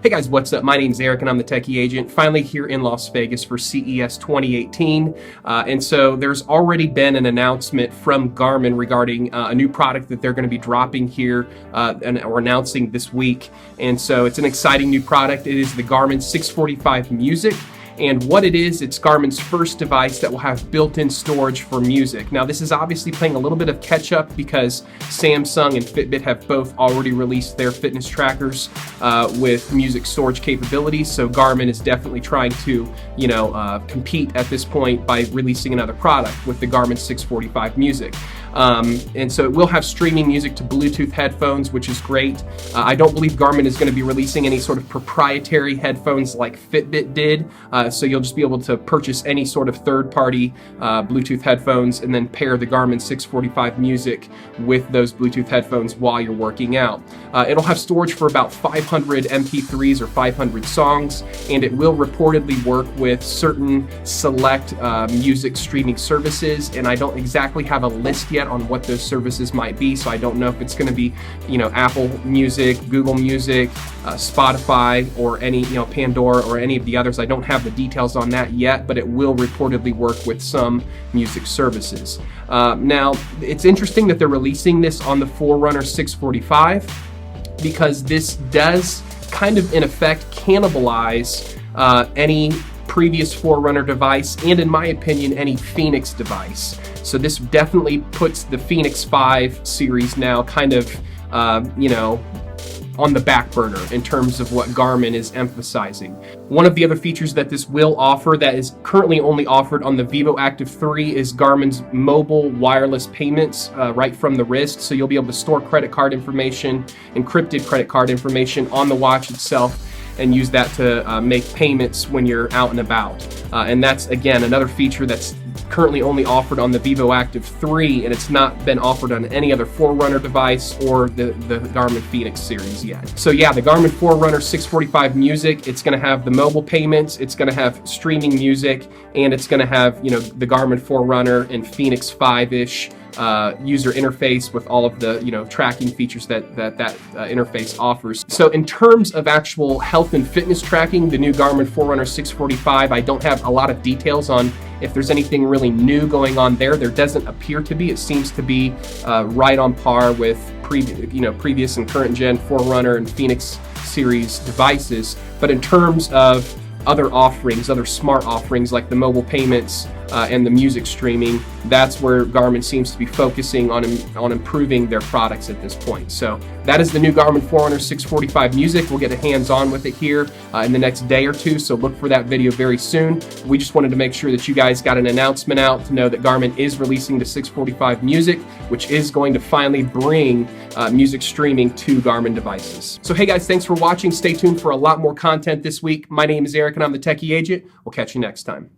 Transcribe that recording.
Hey guys, what's up? My name's Eric and I'm the Techy Agent, finally here in Las Vegas for CES 2018. And so there's already been an announcement from Garmin regarding a new product that they're going to be dropping here or announcing this week. And so it's an exciting new product. It is the Garmin 645 Music. And what it is, it's Garmin's first device that will have built-in storage for music. Now, this is obviously playing a little bit of catch-up because Samsung and Fitbit have both already released their fitness trackers with music storage capabilities. So Garmin is definitely trying to, compete at this point by releasing another product with the Garmin 645 Music. And so it will have streaming music to Bluetooth headphones, which is great. I don't believe Garmin is going to be releasing any sort of proprietary headphones like Fitbit did. So you'll just be able to purchase any sort of third-party Bluetooth headphones and then pair the Garmin 645 Music with those Bluetooth headphones while you're working out. It'll have storage for about 500 MP3s or 500 songs, and it will reportedly work with certain select music streaming services, and I don't exactly have a list yet on what those services might be, so I don't know if it's going to be, Apple Music, Google Music, Spotify, or any, Pandora, or any of the others. I don't have the details on that yet, but it will reportedly work with some music services. Now, it's interesting that they're releasing this on the Forerunner 645 because this does kind of, in effect, cannibalize any previous Forerunner device, and in my opinion, any Fenix device. So this definitely puts the Fenix 5 series now kind of, on the back burner in terms of what Garmin is emphasizing. One of the other features that this will offer that is currently only offered on the Vivoactive 3 is Garmin's mobile wireless payments right from the wrist. So you'll be able to store credit card information, encrypted credit card information on the watch itself, and use that to make payments when you're out and about. And that's, again, another feature that's currently only offered on the Vivoactive 3, and it's not been offered on any other Forerunner device or the Garmin Fenix series yet. So yeah, the Garmin Forerunner 645 Music, it's going to have the mobile payments, it's going to have streaming music, and it's going to have, the Garmin Forerunner and Fenix 5-ish user interface with all of the tracking features that interface offers. So in terms of actual health and fitness tracking, the new Garmin Forerunner 645, I don't have a lot of details on if there's anything really new going on there. There doesn't appear to be. It seems to be right on par with previous and current gen Forerunner and Fenix series devices. But in terms of other offerings, other smart offerings like the mobile payments and the music streaming, that's where Garmin seems to be focusing on improving their products at this point. So that is the new Garmin Forerunner 645 Music. We'll get a hands-on with it here in the next day or two, so look for that video very soon. We just wanted to make sure that you guys got an announcement out to know that Garmin is releasing the 645 Music, which is going to finally bring music streaming to Garmin devices. So hey guys, thanks for watching. Stay tuned for a lot more content this week. My name is Eric and I'm the Techy Agent. We'll catch you next time.